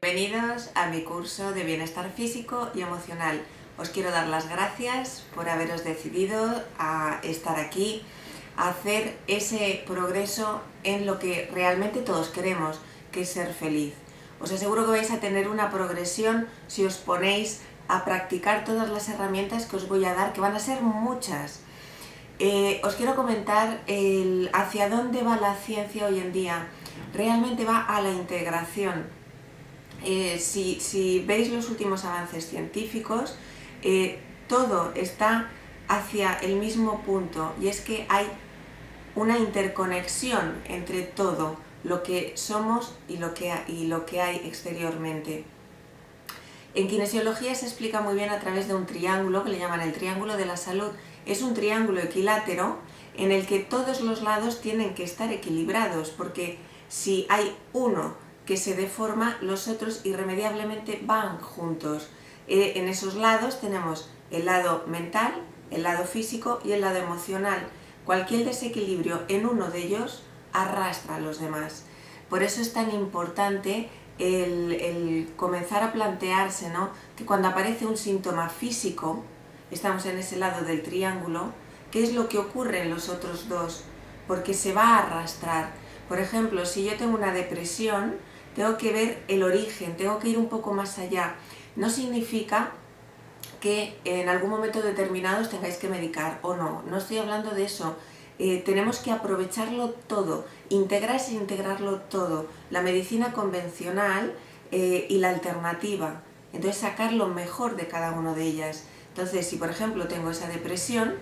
Bienvenidos a mi curso de bienestar físico y emocional. Os quiero dar las gracias por haberos decidido a estar aquí, a hacer ese progreso en lo que realmente todos queremos, que es ser feliz. Os aseguro que vais a tener una progresión si os ponéis a practicar todas las herramientas que os voy a dar, que van a ser muchas. Os quiero comentar hacia dónde va la ciencia hoy en día. Realmente va a la integración. Si veis los últimos avances científicos, todo está hacia el mismo punto, y es que hay una interconexión entre todo lo que somos y lo que hay exteriormente. En kinesiología se explica muy bien a través de un triángulo que le llaman el triángulo de la salud. Es un triángulo equilátero en el que todos los lados tienen que estar equilibrados, porque si hay uno que se deforma, los otros irremediablemente van juntos. En esos lados tenemos el lado mental, el lado físico y el lado emocional. Cualquier desequilibrio en uno de ellos arrastra a los demás. Por eso es tan importante el comenzar a plantearse, ¿no?, que cuando aparece un síntoma físico, estamos en ese lado del triángulo, ¿qué es lo que ocurre en los otros dos? Porque se va a arrastrar. Por ejemplo, si yo tengo una depresión, tengo que ver el origen, tengo que ir un poco más allá. No significa que en algún momento determinado os tengáis que medicar o no, no estoy hablando de eso. Tenemos que aprovecharlo todo, integrarlo todo, la medicina convencional y la alternativa. Entonces sacar lo mejor de cada una de ellas. Entonces, si por ejemplo tengo esa depresión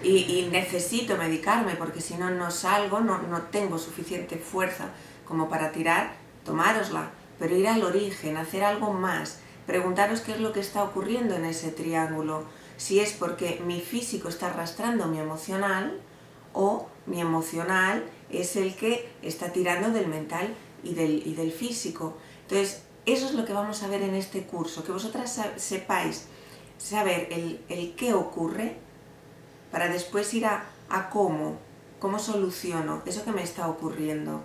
y necesito medicarme porque si no, no salgo, no tengo suficiente fuerza como para tirar, tomárosla, pero ir al origen, hacer algo más, preguntaros qué es lo que está ocurriendo en ese triángulo, si es porque mi físico está arrastrando mi emocional o mi emocional es el que está tirando del mental y del físico. Entonces, eso es lo que vamos a ver en este curso, que vosotras sepáis saber el qué ocurre para después ir a cómo soluciono eso que me está ocurriendo,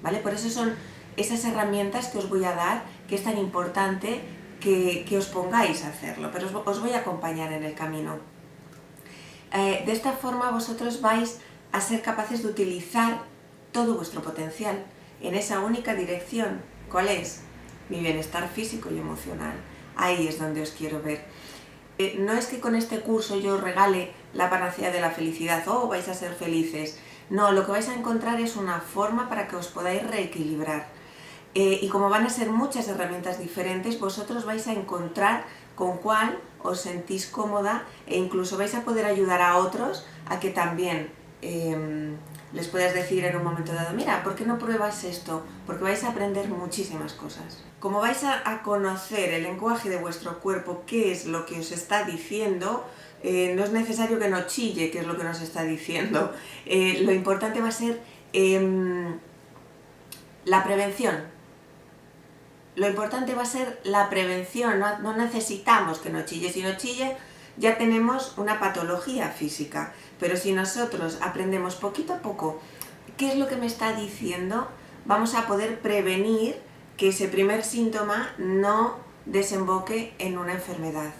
¿vale? Por eso son esas herramientas que os voy a dar, que es tan importante que os pongáis a hacerlo, pero os voy a acompañar en el camino. De esta forma vosotros vais a ser capaces de utilizar todo vuestro potencial en esa única dirección. ¿Cuál es? Mi bienestar físico y emocional. Ahí es donde os quiero ver. No es que con este curso yo os regale la panacea de la felicidad, vais a ser felices. No, lo que vais a encontrar es una forma para que os podáis reequilibrar. Y como van a ser muchas herramientas diferentes, vosotros vais a encontrar con cuál os sentís cómoda e incluso vais a poder ayudar a otros a que también les puedas decir en un momento dado, mira, ¿por qué no pruebas esto? Porque vais a aprender muchísimas cosas. Como vais a conocer el lenguaje de vuestro cuerpo, qué es lo que os está diciendo, no es necesario que no chille, qué es lo que nos está diciendo. Lo importante va a ser la prevención. Lo importante va a ser la prevención, no necesitamos que no chille. Si no chille, ya tenemos una patología física. Pero si nosotros aprendemos poquito a poco qué es lo que me está diciendo, vamos a poder prevenir que ese primer síntoma no desemboque en una enfermedad.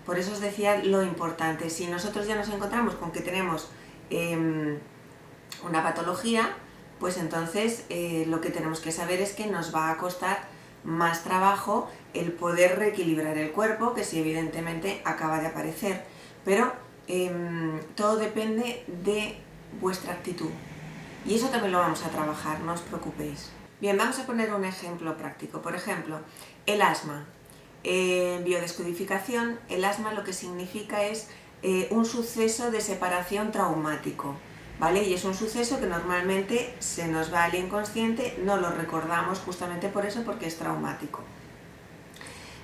Por eso os decía lo importante. Si nosotros ya nos encontramos con que tenemos una patología, pues entonces lo que tenemos que saber es que nos va a costar más trabajo el poder reequilibrar el cuerpo, que sí, evidentemente acaba de aparecer, pero todo depende de vuestra actitud, y eso también lo vamos a trabajar, no os preocupéis. Bien, vamos a poner un ejemplo práctico. Por ejemplo, el asma. En biodescodificación, el asma lo que significa es un suceso de separación traumático, ¿vale? Y es un suceso que normalmente se nos va al inconsciente, no lo recordamos justamente por eso, porque es traumático.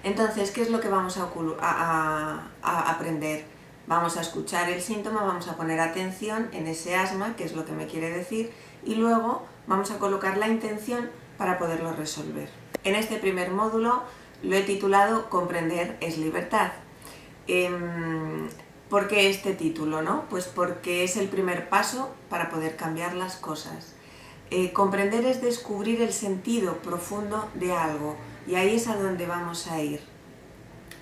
Entonces, ¿qué es lo que vamos a aprender? Vamos a escuchar el síntoma, vamos a poner atención en ese asma, qué es lo que me quiere decir, y luego vamos a colocar la intención para poderlo resolver. En este primer módulo lo he titulado Comprender es libertad. ¿Por qué este título, no? Pues porque es el primer paso para poder cambiar las cosas. Comprender es descubrir el sentido profundo de algo, y ahí es a donde vamos a ir.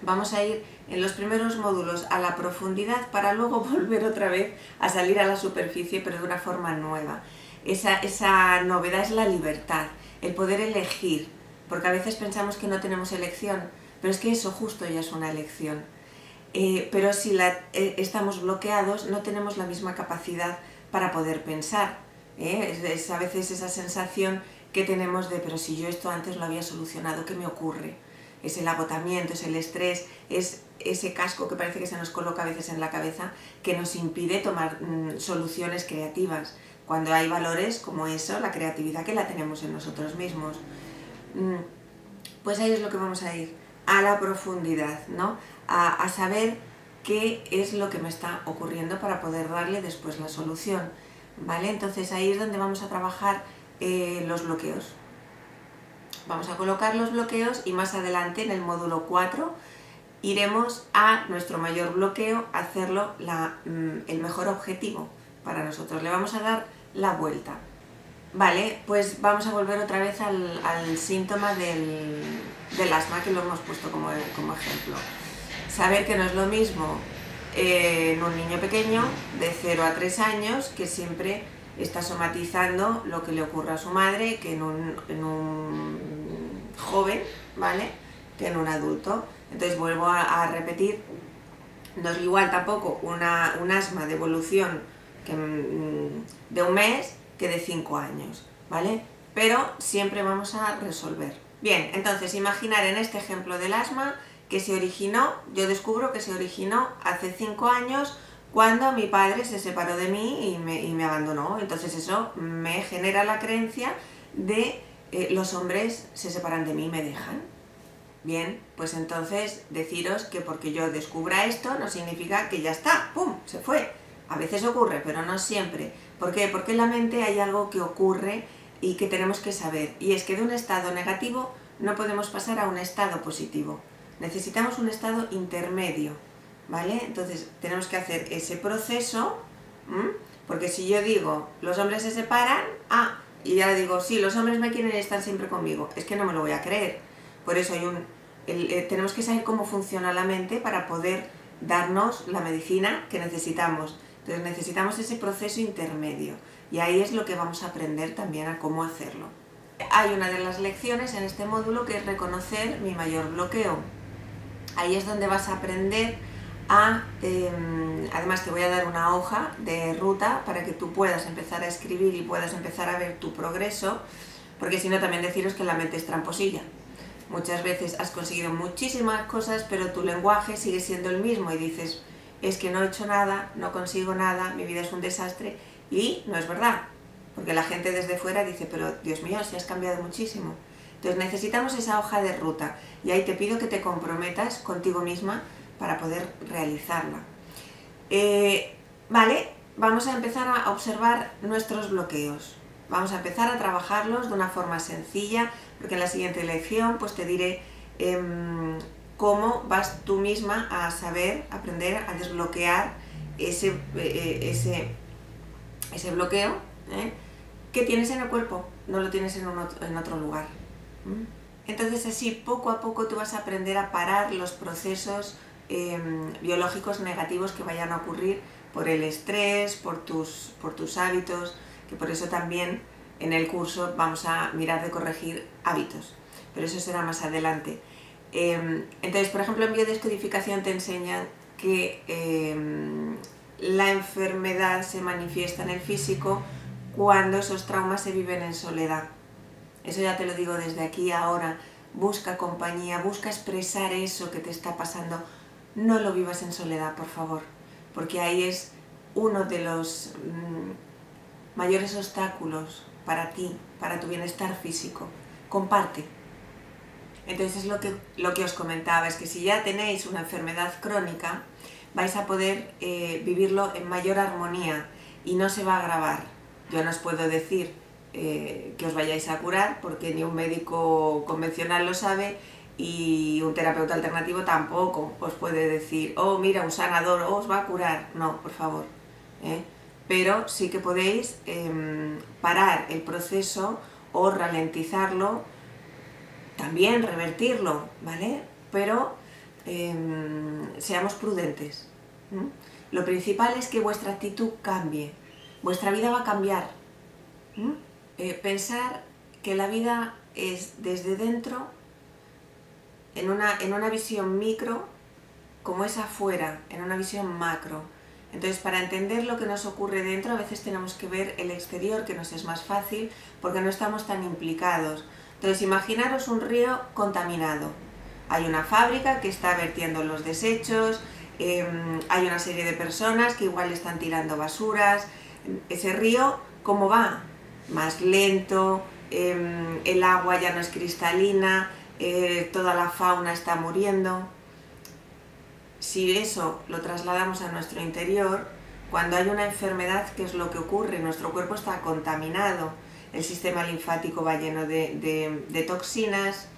Vamos a ir en los primeros módulos a la profundidad para luego volver otra vez a salir a la superficie, pero de una forma nueva. Esa novedad es la libertad, el poder elegir, porque a veces pensamos que no tenemos elección, pero es que eso justo ya es una elección. Pero si estamos bloqueados, no tenemos la misma capacidad para poder pensar. Es a veces esa sensación que tenemos de, pero si yo esto antes lo había solucionado, ¿qué me ocurre? Es el agotamiento, es el estrés, es ese casco que parece que se nos coloca a veces en la cabeza que nos impide tomar soluciones creativas, cuando hay valores como eso, la creatividad, que la tenemos en nosotros mismos. Pues ahí es lo que vamos a ir, a la profundidad, ¿no? A saber qué es lo que me está ocurriendo para poder darle después la solución, ¿vale? Entonces ahí es donde vamos a trabajar los bloqueos. Vamos a colocar los bloqueos y más adelante en el módulo 4 iremos a nuestro mayor bloqueo, a hacerlo el mejor objetivo para nosotros. Le vamos a dar la vuelta. Vale, pues vamos a volver otra vez al síntoma del asma, que lo hemos puesto como ejemplo. Saber que no es lo mismo en un niño pequeño de 0 a 3 años, que siempre está somatizando lo que le ocurre a su madre, que en un joven, ¿vale?, que en un adulto. Entonces vuelvo a repetir, no es igual tampoco un asma de evolución de un mes que de 5 años, ¿vale? Pero siempre vamos a resolver. Bien, entonces imaginar en este ejemplo del asma que se originó, yo descubro que se originó hace 5 años cuando mi padre se separó de mí y me abandonó. Entonces eso me genera la creencia de los hombres se separan de mí y me dejan. Bien, pues entonces deciros que porque yo descubra esto no significa que ya está, ¡pum!, se fue. A veces ocurre, pero no siempre. ¿Por qué? Porque en la mente hay algo que ocurre y que tenemos que saber. Y es que de un estado negativo no podemos pasar a un estado positivo. Necesitamos un estado intermedio, ¿vale? Entonces tenemos que hacer ese proceso, porque si yo digo, los hombres se separan, y ya digo, sí, los hombres me quieren y están siempre conmigo, es que no me lo voy a creer. Por eso tenemos que saber cómo funciona la mente para poder darnos la medicina que necesitamos. Entonces necesitamos ese proceso intermedio y ahí es lo que vamos a aprender también a cómo hacerlo. Hay una de las lecciones en este módulo que es reconocer mi mayor bloqueo. Ahí es donde vas a aprender además te voy a dar una hoja de ruta para que tú puedas empezar a escribir y puedas empezar a ver tu progreso, porque si no también deciros que la mente es tramposilla. Muchas veces has conseguido muchísimas cosas, pero tu lenguaje sigue siendo el mismo y dices, es que no he hecho nada, no consigo nada, mi vida es un desastre, y no es verdad, porque la gente desde fuera dice, pero Dios mío, si has cambiado muchísimo. Entonces necesitamos esa hoja de ruta y ahí te pido que te comprometas contigo misma para poder realizarla. Vale, vamos a empezar a observar nuestros bloqueos. Vamos a empezar a trabajarlos de una forma sencilla, porque en la siguiente lección pues te diré cómo vas tú misma a saber, aprender a desbloquear ese bloqueo que tienes en el cuerpo, no lo tienes en otro lugar. Entonces así poco a poco tú vas a aprender a parar los procesos biológicos negativos que vayan a ocurrir por el estrés, por tus hábitos, que por eso también en el curso vamos a mirar de corregir hábitos, pero eso será más adelante. Entonces, por ejemplo, en biodescodificación te enseñan que la enfermedad se manifiesta en el físico cuando esos traumas se viven en soledad. Eso ya te lo digo desde aquí ahora. Busca compañía, busca expresar eso que te está pasando. No lo vivas en soledad, por favor, porque ahí es uno de los mayores obstáculos para ti, para tu bienestar físico. Comparte. Entonces es lo que os comentaba, es que si ya tenéis una enfermedad crónica, vais a poder vivirlo en mayor armonía y no se va a agravar. Yo no os puedo decir que os vayáis a curar, porque ni un médico convencional lo sabe y un terapeuta alternativo tampoco os puede decir, oh mira, un sanador os va a curar. No, por favor. pero sí que podéis parar el proceso o ralentizarlo, también revertirlo, ¿vale? Pero seamos prudentes. Lo principal es que vuestra actitud cambie, vuestra vida va a cambiar. Pensar que la vida es desde dentro, en una visión micro, como es afuera, en una visión macro. Entonces, para entender lo que nos ocurre dentro, a veces tenemos que ver el exterior, que nos es más fácil, porque no estamos tan implicados. Entonces, imaginaros un río contaminado. Hay una fábrica que está vertiendo los desechos, hay una serie de personas que igual están tirando basuras. Ese río, ¿cómo va? Más lento, el agua ya no es cristalina, toda la fauna está muriendo. Si eso lo trasladamos a nuestro interior, cuando hay una enfermedad, ¿qué es lo que ocurre? Nuestro cuerpo está contaminado, el sistema linfático va lleno de toxinas,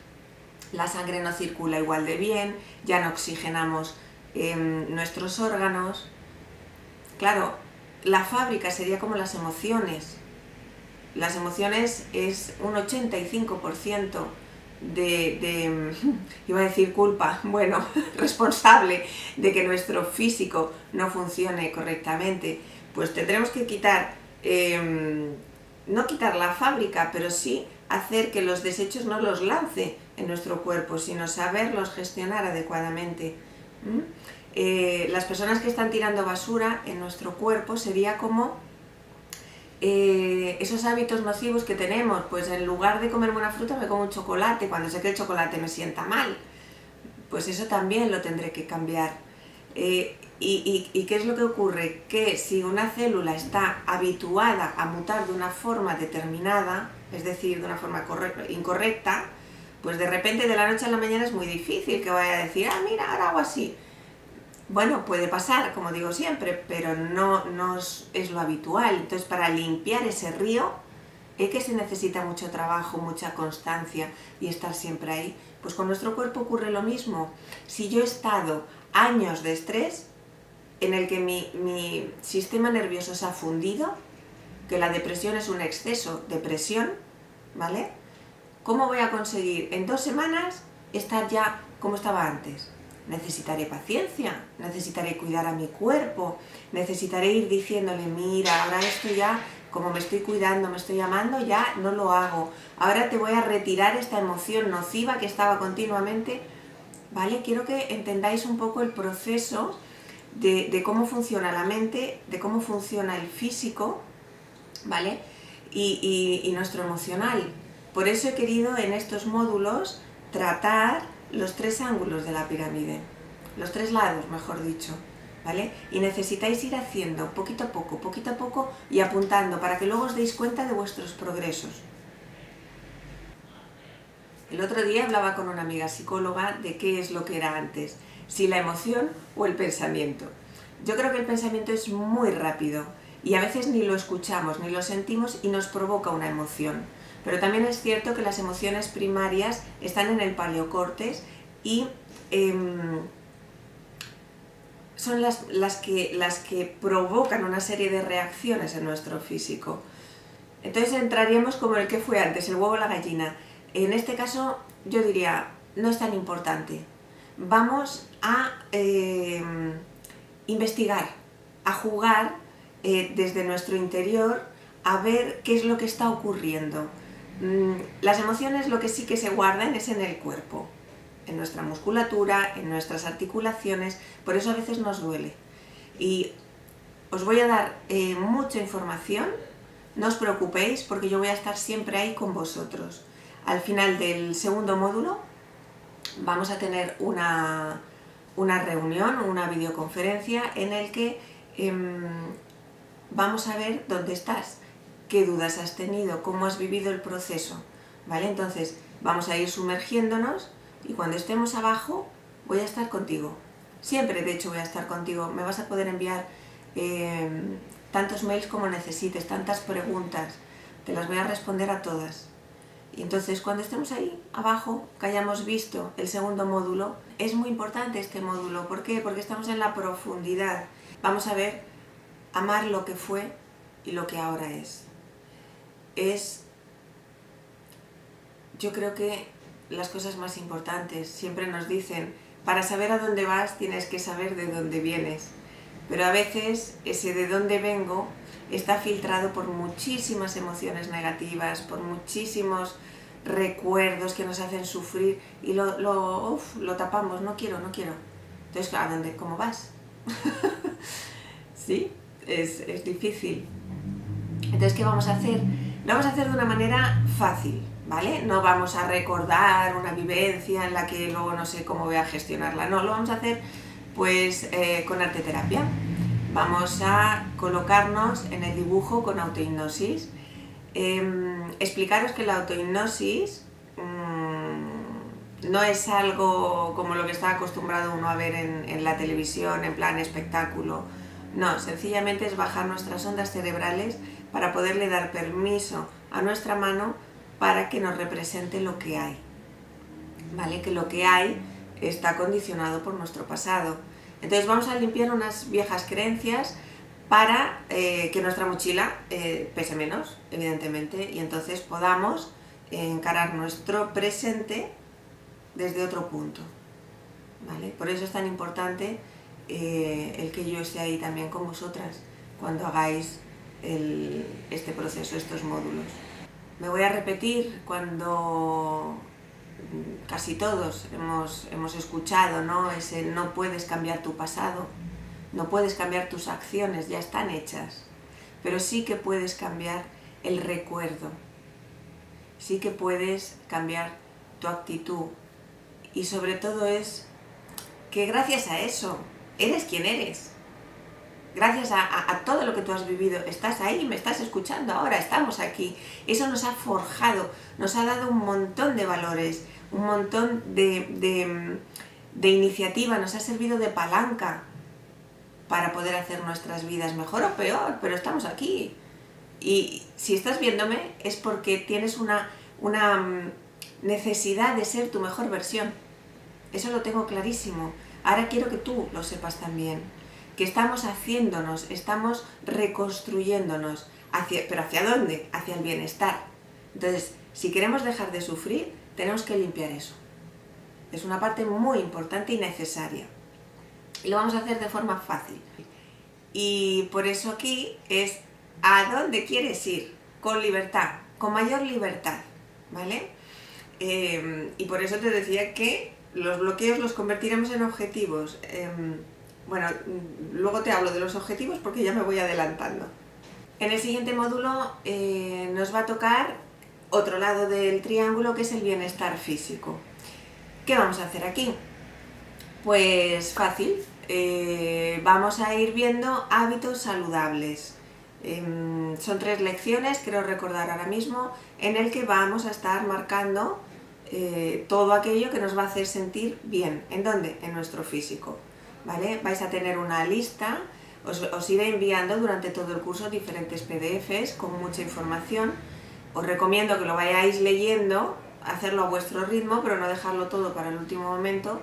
la sangre no circula igual de bien, ya no oxigenamos nuestros órganos. Claro, la fábrica sería como las emociones. Las emociones es un 85% iba a decir culpa, bueno, responsable de que nuestro físico no funcione correctamente. Pues tendremos que quitar, no quitar la fábrica, pero sí hacer que los desechos no los lance en nuestro cuerpo, sino saberlos gestionar adecuadamente. Las personas que están tirando basura en nuestro cuerpo sería como esos hábitos nocivos que tenemos, pues en lugar de comerme una fruta me como un chocolate, cuando sé que el chocolate me sienta mal, pues eso también lo tendré que cambiar. ¿Y qué es lo que ocurre? Que si una célula está habituada a mutar de una forma determinada, es decir, de una forma incorrecta, pues de repente de la noche a la mañana es muy difícil que vaya a decir, ah, mira, ahora hago así. Bueno, puede pasar, como digo siempre, pero no es lo habitual. Entonces, para limpiar ese río, es que se necesita mucho trabajo, mucha constancia y estar siempre ahí. Pues con nuestro cuerpo ocurre lo mismo. Si yo he estado años de estrés en el que mi sistema nervioso se ha fundido, que la depresión es un exceso de presión, ¿vale? ¿Cómo voy a conseguir en 2 semanas estar ya como estaba antes? Necesitaré paciencia, necesitaré cuidar a mi cuerpo, necesitaré ir diciéndole, mira, ahora esto ya, como me estoy cuidando, me estoy amando, ya no lo hago. Ahora te voy a retirar esta emoción nociva que estaba continuamente, ¿vale? Quiero que entendáis un poco el proceso de cómo funciona la mente, de cómo funciona el físico, ¿vale? Y nuestro emocional. Por eso he querido en estos módulos tratar los 3 ángulos de la pirámide, los 3 lados, mejor dicho, ¿vale? Y necesitáis ir haciendo poquito a poco y apuntando para que luego os deis cuenta de vuestros progresos. El otro día hablaba con una amiga psicóloga de qué es lo que era antes, si la emoción o el pensamiento. Yo creo que el pensamiento es muy rápido y a veces ni lo escuchamos, ni lo sentimos y nos provoca una emoción. Pero también es cierto que las emociones primarias están en el paleocórtex y son las que provocan una serie de reacciones en nuestro físico. Entonces entraríamos como el que fue antes, el huevo o la gallina. En este caso yo diría, no es tan importante. Vamos a investigar, a jugar desde nuestro interior a ver qué es lo que está ocurriendo. Las emociones lo que sí que se guardan es en el cuerpo, en nuestra musculatura, en nuestras articulaciones, por eso a veces nos duele. Y os voy a dar mucha información, no os preocupéis porque yo voy a estar siempre ahí con vosotros. Al final del segundo módulo vamos a tener una reunión, una videoconferencia en el que vamos a ver dónde estás, qué dudas has tenido, cómo has vivido el proceso, ¿vale? Entonces vamos a ir sumergiéndonos y cuando estemos abajo voy a estar contigo. Siempre, de hecho, voy a estar contigo. Me vas a poder enviar tantos mails como necesites, tantas preguntas. Te las voy a responder a todas. Y entonces, cuando estemos ahí abajo, que hayamos visto el segundo módulo, es muy importante este módulo. ¿Por qué? Porque estamos en la profundidad. Vamos a ver amar lo que fue y lo que ahora es. Yo creo que las cosas más importantes. Siempre nos dicen, para saber a dónde vas tienes que saber de dónde vienes. Pero a veces ese de dónde vengo está filtrado por muchísimas emociones negativas, por muchísimos recuerdos que nos hacen sufrir y lo tapamos, no quiero. Entonces, ¿a dónde? ¿Cómo vas? ¿Sí? Es difícil. Entonces, ¿qué vamos a hacer? Lo vamos a hacer de una manera fácil, ¿vale? No vamos a recordar una vivencia en la que luego no sé cómo voy a gestionarla, no, lo vamos a hacer pues con arteterapia. Vamos a colocarnos en el dibujo con autohipnosis. Explicaros que la autohipnosis no es algo como lo que está acostumbrado uno a ver en la televisión, en plan espectáculo. No, sencillamente es bajar nuestras ondas cerebrales para poderle dar permiso a nuestra mano para que nos represente lo que hay, ¿vale? Que lo que hay está condicionado por nuestro pasado. Entonces vamos a limpiar unas viejas creencias para que nuestra mochila pese menos, evidentemente, y entonces podamos encarar nuestro presente desde otro punto, ¿vale? Por eso es tan importante el que yo esté ahí también con vosotras cuando hagáis este proceso, estos módulos. Me voy a repetir cuando casi todos hemos escuchado, ¿no? Ese no puedes cambiar tu pasado, no puedes cambiar tus acciones, ya están hechas, pero sí que puedes cambiar el recuerdo, sí que puedes cambiar tu actitud y sobre todo es que gracias a eso eres quien eres. Gracias a todo lo que tú has vivido, estás ahí, me estás escuchando ahora, estamos aquí. Eso nos ha forjado, nos ha dado un montón de valores, un montón de iniciativa, nos ha servido de palanca para poder hacer nuestras vidas mejor o peor, pero estamos aquí. Y si estás viéndome es porque tienes una necesidad de ser tu mejor versión. Eso lo tengo clarísimo. Ahora quiero que tú lo sepas también. Que estamos haciéndonos, estamos reconstruyéndonos. ¿Pero hacia dónde? Hacia el bienestar. Entonces, si queremos dejar de sufrir, tenemos que limpiar eso. Es una parte muy importante y necesaria. Y lo vamos a hacer de forma fácil. Y por eso aquí es ¿a dónde quieres ir? Con libertad, con mayor libertad, ¿vale? Y por eso te decía que los bloqueos los convertiremos en objetivos. Bueno, luego te hablo de los objetivos porque ya me voy adelantando. En el siguiente módulo nos va a tocar otro lado del triángulo, que es el bienestar físico. ¿Qué vamos a hacer aquí? Pues fácil, vamos a ir viendo hábitos saludables. Son 3 lecciones, creo recordar ahora mismo, en el que vamos a estar marcando todo aquello que nos va a hacer sentir bien. ¿En dónde? En nuestro físico. ¿Vale? Vais a tener una lista, os iré enviando durante todo el curso diferentes PDFs con mucha información. Os recomiendo que lo vayáis leyendo, hacerlo a vuestro ritmo, pero no dejarlo todo para el último momento,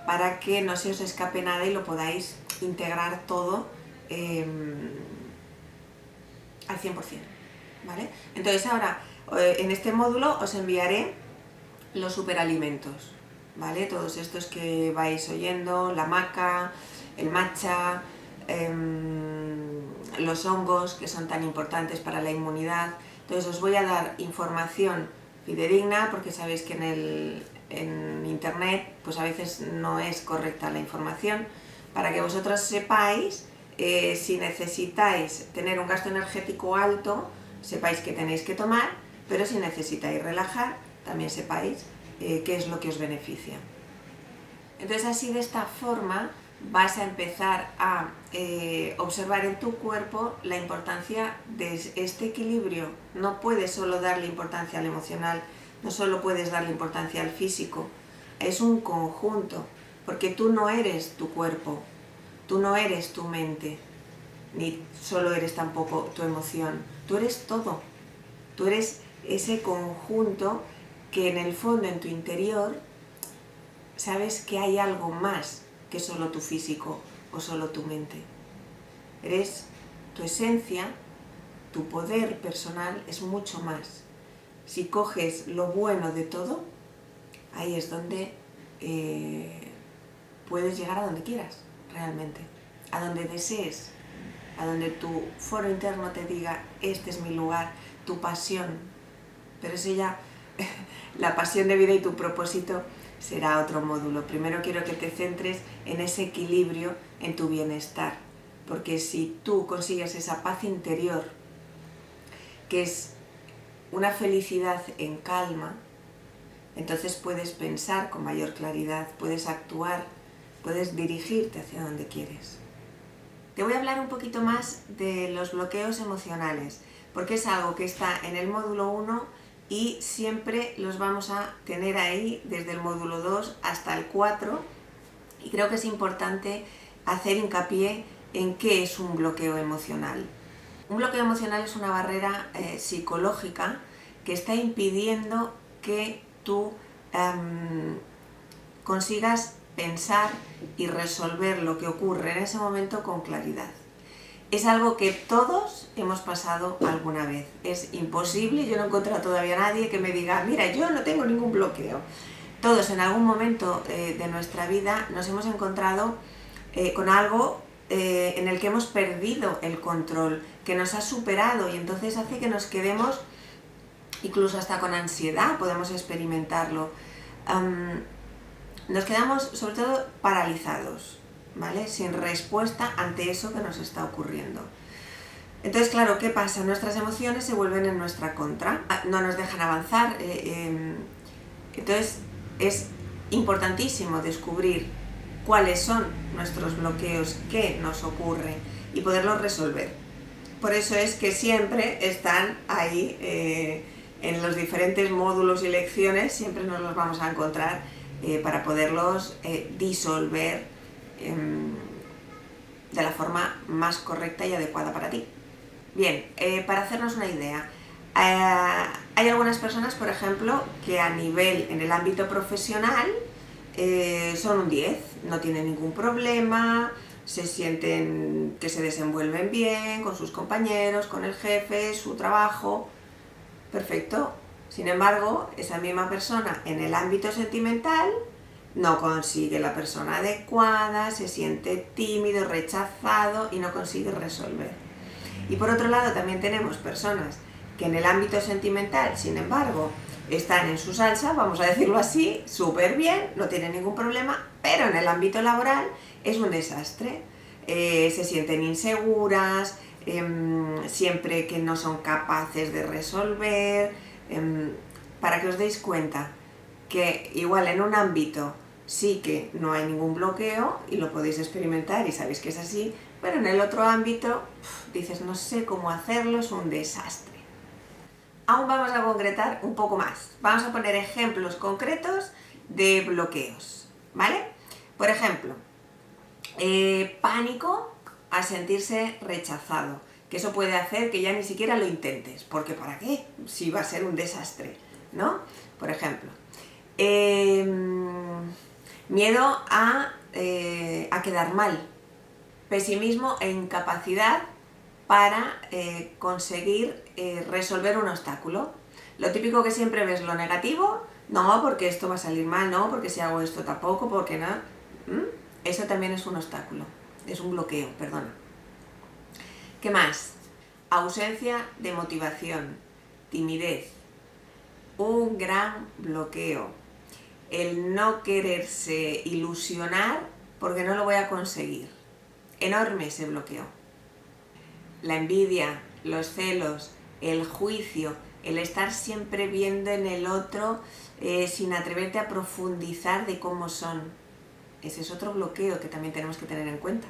para que no se os escape nada y lo podáis integrar todo al 100%, ¿vale? Entonces ahora, en este módulo os enviaré los superalimentos, ¿vale? Todos estos que vais oyendo, la maca, el matcha, los hongos, que son tan importantes para la inmunidad. Entonces os voy a dar información fidedigna, porque sabéis que en internet pues a veces no es correcta la información, para que vosotros sepáis si necesitáis tener un gasto energético alto, sepáis que tenéis que tomar, pero si necesitáis relajar, también sepáis qué es lo que os beneficia. Entonces así, de esta forma, vas a empezar a observar en tu cuerpo la importancia de este equilibrio. No puedes solo darle importancia al emocional, no solo puedes darle importancia al físico, es un conjunto, porque tú no eres tu cuerpo, tú no eres tu mente, ni solo eres tampoco tu emoción, tú eres todo, tú eres ese conjunto que en el fondo, en tu interior, sabes que hay algo más que solo tu físico o solo tu mente. Eres tu esencia, tu poder personal es mucho más. Si coges lo bueno de todo, ahí es donde puedes llegar a donde quieras, realmente, a donde desees, a donde tu foro interno te diga, este es mi lugar, tu pasión. Pero eso ya, la pasión de vida y tu propósito será otro módulo. Primero quiero que te centres en ese equilibrio, en tu bienestar, porque si tú consigues esa paz interior, que es una felicidad en calma, entonces puedes pensar con mayor claridad, puedes actuar, puedes dirigirte hacia donde quieres. Te voy a hablar un poquito más de los bloqueos emocionales, porque es algo que está en el módulo 1 y siempre los vamos a tener ahí desde el módulo 2 hasta el 4, y creo que es importante hacer hincapié en qué es un bloqueo emocional. Un bloqueo emocional es una barrera psicológica que está impidiendo que tú consigas pensar y resolver lo que ocurre en ese momento con claridad. Es algo que todos hemos pasado alguna vez. Es imposible, yo no he encontrado todavía a nadie que me diga, mira, yo no tengo ningún bloqueo. Todos en algún momento de nuestra vida nos hemos encontrado con algo en el que hemos perdido el control, que nos ha superado, y entonces hace que nos quedemos incluso hasta con ansiedad, podemos experimentarlo. Nos quedamos sobre todo paralizados, ¿vale? Sin respuesta ante eso que nos está ocurriendo. Entonces, claro, ¿qué pasa? Nuestras emociones se vuelven en nuestra contra, no nos dejan avanzar. Entonces, es importantísimo descubrir cuáles son nuestros bloqueos, qué nos ocurre y poderlos resolver. Por eso es que siempre están ahí en los diferentes módulos y lecciones, siempre nos los vamos a encontrar para poderlos disolver de la forma más correcta y adecuada para ti. Bien, para hacernos una idea, hay algunas personas, por ejemplo, que a nivel en el ámbito profesional son un 10, no tienen ningún problema, se sienten que se desenvuelven bien con sus compañeros, con el jefe, su trabajo, perfecto. Sin embargo, esa misma persona en el ámbito sentimental no consigue la persona adecuada, se siente tímido, rechazado y no consigue resolver. Y por otro lado también tenemos personas que en el ámbito sentimental, sin embargo, están en su salsa, vamos a decirlo así, súper bien, no tienen ningún problema, pero en el ámbito laboral es un desastre. Se sienten inseguras, siempre que no son capaces de resolver. Para que os deis cuenta que igual en un ámbito sí que no hay ningún bloqueo y lo podéis experimentar y sabéis que es así, pero en el otro ámbito dices, no sé cómo hacerlo, es un desastre. Aún vamos a concretar un poco más. Vamos a poner ejemplos concretos de bloqueos, ¿vale? Por ejemplo, pánico a sentirse rechazado, que eso puede hacer que ya ni siquiera lo intentes, porque ¿para qué? Si va a ser un desastre, ¿no? Por ejemplo, miedo a quedar mal, pesimismo e incapacidad para conseguir resolver un obstáculo. Lo típico que siempre ves lo negativo, no, porque esto va a salir mal, no, porque si hago esto tampoco, porque no. Eso también es un obstáculo, es un bloqueo, perdona. ¿Qué más? Ausencia de motivación, timidez, un gran bloqueo. El no quererse ilusionar porque no lo voy a conseguir. Enorme ese bloqueo. La envidia, los celos, el juicio, el estar siempre viendo en el otro sin atreverte a profundizar de cómo son. Ese es otro bloqueo que también tenemos que tener en cuenta.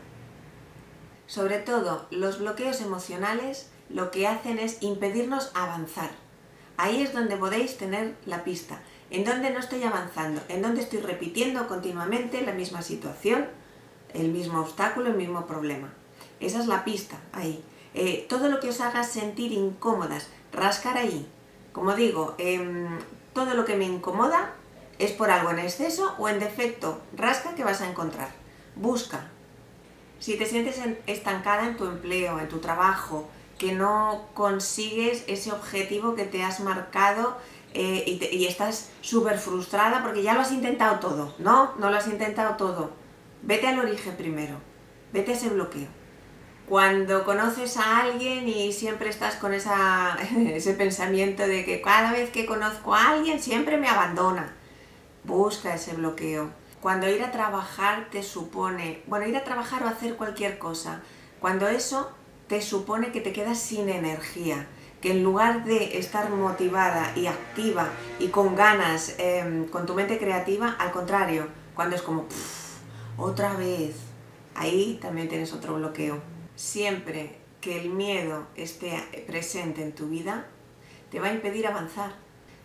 Sobre todo, los bloqueos emocionales lo que hacen es impedirnos avanzar. Ahí es donde podéis tener la pista. ¿En dónde no estoy avanzando? ¿En dónde estoy repitiendo continuamente la misma situación, el mismo obstáculo, el mismo problema? Esa es la pista, ahí. Todo lo que os haga sentir incómodas, rascar ahí. Como digo, todo lo que me incomoda es por algo en exceso o en defecto. Rasca que vas a encontrar. Busca. Si te sientes estancada en tu empleo, en tu trabajo, que no consigues ese objetivo que te has marcado y estás súper frustrada porque ya lo has intentado todo. No lo has intentado todo. Vete al origen primero, vete a ese bloqueo. Cuando conoces a alguien y siempre estás con ese pensamiento de que cada vez que conozco a alguien siempre me abandona, busca ese bloqueo. Cuando ir a trabajar te supone, ir a trabajar o hacer cualquier cosa, cuando eso te supone que te quedas sin energía, que en lugar de estar motivada y activa y con ganas, con tu mente creativa, al contrario, cuando es como, otra vez, ahí también tienes otro bloqueo. Siempre que el miedo esté presente en tu vida, te va a impedir avanzar,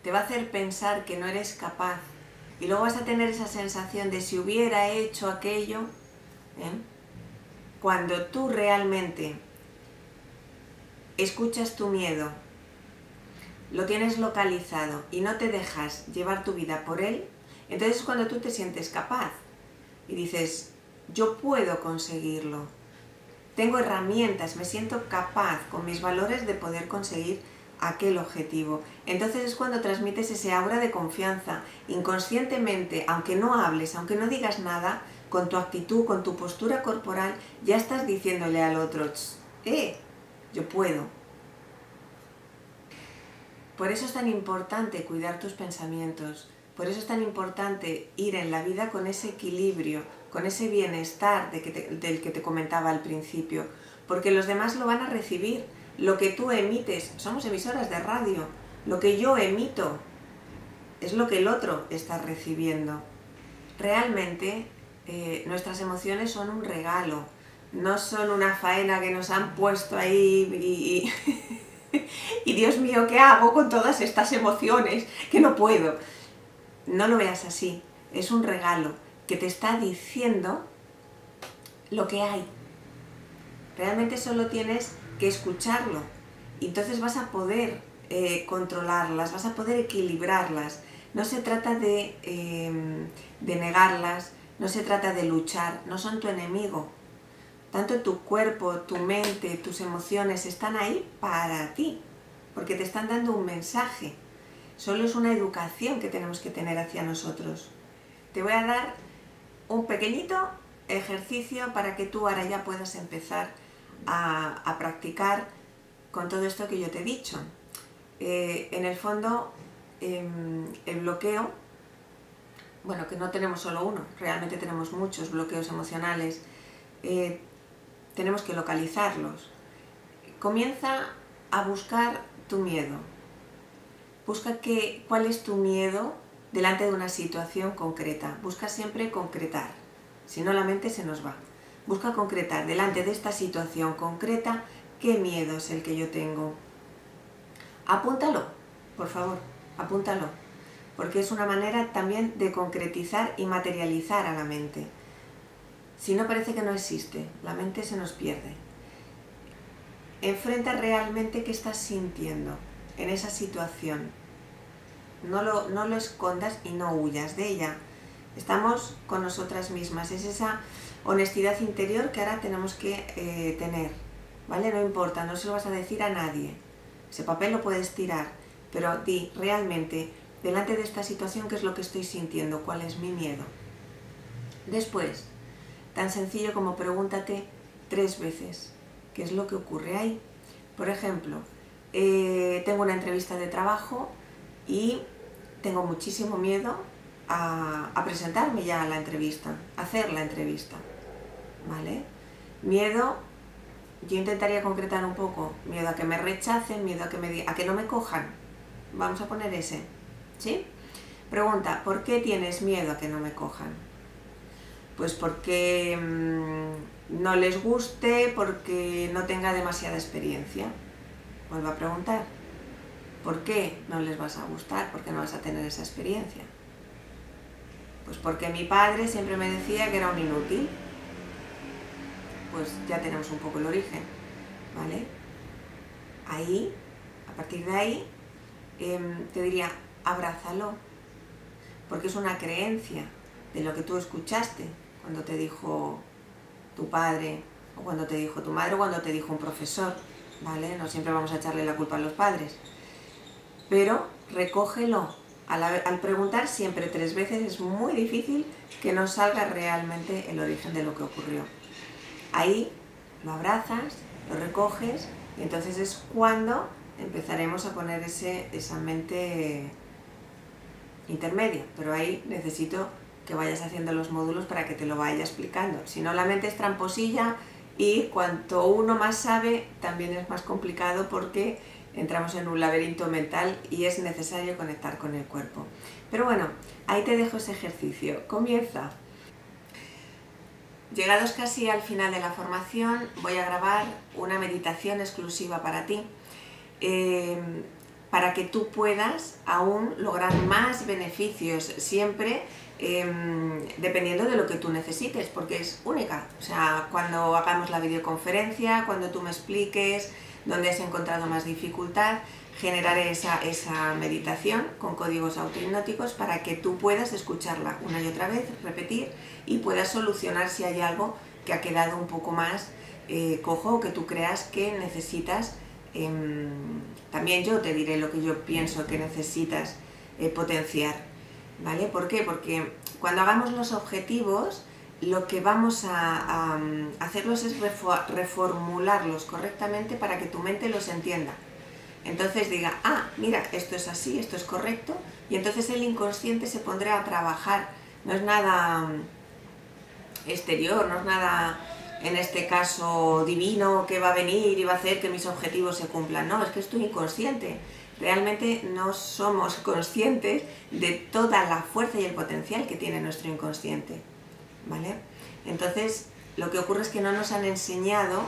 te va a hacer pensar que no eres capaz. Y luego vas a tener esa sensación de si hubiera hecho aquello, cuando tú realmente escuchas tu miedo, lo tienes localizado y no te dejas llevar tu vida por él, entonces es cuando tú te sientes capaz y dices, yo puedo conseguirlo, tengo herramientas, me siento capaz con mis valores de poder conseguir aquel objetivo. Entonces es cuando transmites ese aura de confianza, inconscientemente, aunque no hables, aunque no digas nada, con tu actitud, con tu postura corporal, ya estás diciéndole al otro, yo puedo. Por eso es tan importante cuidar tus pensamientos, por eso es tan importante ir en la vida con ese equilibrio, con ese bienestar del que te comentaba al principio, porque los demás lo van a recibir. Lo que tú emites, somos emisoras de radio, lo que yo emito es lo que el otro está recibiendo. Realmente nuestras emociones son un regalo, no son una faena que nos han puesto ahí y Dios mío, ¿qué hago con todas estas emociones? Que no puedo. No lo veas así, es un regalo que te está diciendo lo que hay. Realmente solo tienes que escucharlo y entonces vas a poder controlarlas, vas a poder equilibrarlas. No se trata de negarlas, no se trata de luchar, no son tu enemigo. Tanto tu cuerpo, tu mente, tus emociones están ahí para ti, porque te están dando un mensaje. Solo es una educación que tenemos que tener hacia nosotros. Te voy a dar un pequeñito ejercicio para que tú ahora ya puedas empezar a practicar con todo esto que yo te he dicho. En el fondo, el bloqueo, que no tenemos solo uno, realmente tenemos muchos bloqueos emocionales, tenemos que localizarlos. Comienza a buscar tu miedo. Busca cuál es tu miedo delante de una situación concreta. Busca siempre concretar, si no la mente se nos va. Busca concretar delante de esta situación concreta qué miedo es el que yo tengo. Apúntalo, por favor, apúntalo, porque es una manera también de concretizar y materializar a la mente. Si no, parece que no existe, la mente se nos pierde. Enfrenta realmente qué estás sintiendo en esa situación. No lo escondas y no huyas de ella. Estamos con nosotras mismas, es esa honestidad interior que ahora tenemos que tener, ¿vale? No importa, no se lo vas a decir a nadie. Ese papel lo puedes tirar, pero di realmente, delante de esta situación, qué es lo que estoy sintiendo, cuál es mi miedo. Después, tan sencillo como pregúntate 3 veces qué es lo que ocurre ahí. Por ejemplo, tengo una entrevista de trabajo y tengo muchísimo miedo a presentarme ya a la entrevista, a hacer la entrevista, ¿vale? Miedo, yo intentaría concretar un poco, miedo a que me rechacen, miedo a que no me cojan, vamos a poner ese, ¿sí? Pregunta, ¿por qué tienes miedo a que no me cojan? Pues porque no les guste, porque no tenga demasiada experiencia. Vuelvo a preguntar, ¿por qué no les vas a gustar? ¿Por qué no vas a tener esa experiencia? Pues porque mi padre siempre me decía que era un inútil. Pues ya tenemos un poco el origen, ¿vale? Ahí, a partir de ahí, te diría, abrázalo, porque es una creencia de lo que tú escuchaste cuando te dijo tu padre, o cuando te dijo tu madre, o cuando te dijo un profesor, ¿vale? No siempre vamos a echarle la culpa a los padres. Pero recógelo. Al preguntar siempre 3 veces es muy difícil que nos salga realmente el origen de lo que ocurrió. Ahí lo abrazas, lo recoges y entonces es cuando empezaremos a poner esa mente intermedia. Pero ahí necesito que vayas haciendo los módulos para que te lo vaya explicando. Si no, la mente es tramposilla y cuanto uno más sabe, también es más complicado porque entramos en un laberinto mental y es necesario conectar con el cuerpo. Pero bueno, ahí te dejo ese ejercicio. Comienza. Llegados casi al final de la formación, voy a grabar una meditación exclusiva para ti, para que tú puedas aún lograr más beneficios, siempre dependiendo de lo que tú necesites, porque es única. O sea, cuando hagamos la videoconferencia, cuando tú me expliques dónde has encontrado más dificultad, generaré esa meditación con códigos autohipnóticos para que tú puedas escucharla una y otra vez, repetir y puedas solucionar si hay algo que ha quedado un poco más cojo o que tú creas que necesitas. También yo te diré lo que yo pienso que necesitas potenciar, ¿vale? ¿Por qué? Porque cuando hagamos los objetivos, lo que vamos a hacerlos es reformularlos correctamente para que tu mente los entienda. Entonces diga, ah, mira, esto es así, esto es correcto, y entonces el inconsciente se pondrá a trabajar. No es nada exterior, no es nada, en este caso, divino, que va a venir y va a hacer que mis objetivos se cumplan. No, es que es tu inconsciente. Realmente no somos conscientes de toda la fuerza y el potencial que tiene nuestro inconsciente, ¿vale? Entonces, lo que ocurre es que no nos han enseñado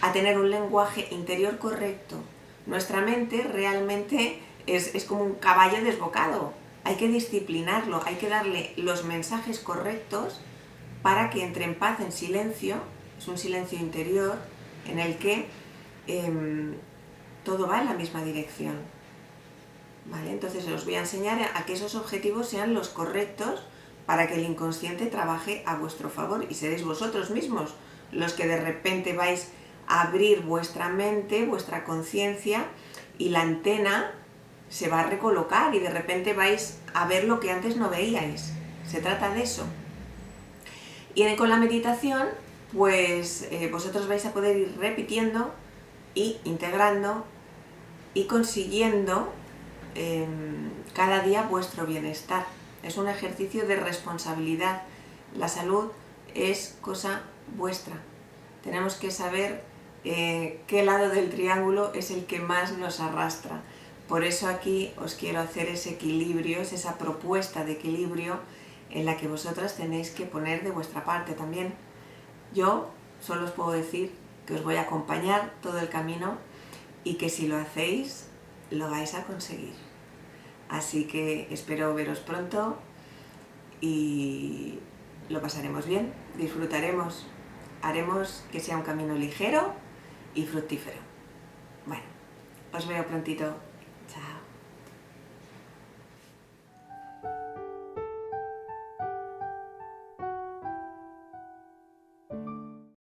a tener un lenguaje interior correcto. Nuestra mente realmente es como un caballo desbocado. Hay que disciplinarlo, hay que darle los mensajes correctos para que entre en paz, en silencio. Es un silencio interior en el que todo va en la misma dirección, ¿vale? Entonces os voy a enseñar a que esos objetivos sean los correctos para que el inconsciente trabaje a vuestro favor y seréis vosotros mismos los que de repente vais a abrir vuestra mente, vuestra conciencia, y la antena se va a recolocar y de repente vais a ver lo que antes no veíais. Se trata de eso. Y con la meditación, pues vosotros vais a poder ir repitiendo y integrando y consiguiendo cada día vuestro bienestar. Es un ejercicio de responsabilidad. La salud es cosa vuestra. Tenemos que saber qué lado del triángulo es el que más nos arrastra. Por eso aquí os quiero hacer ese equilibrio, es esa propuesta de equilibrio en la que vosotras tenéis que poner de vuestra parte también. Yo solo os puedo decir que os voy a acompañar todo el camino y que si lo hacéis, lo vais a conseguir. Así que espero veros pronto y lo pasaremos bien, disfrutaremos, haremos que sea un camino ligero y fructífero. Bueno, os veo prontito.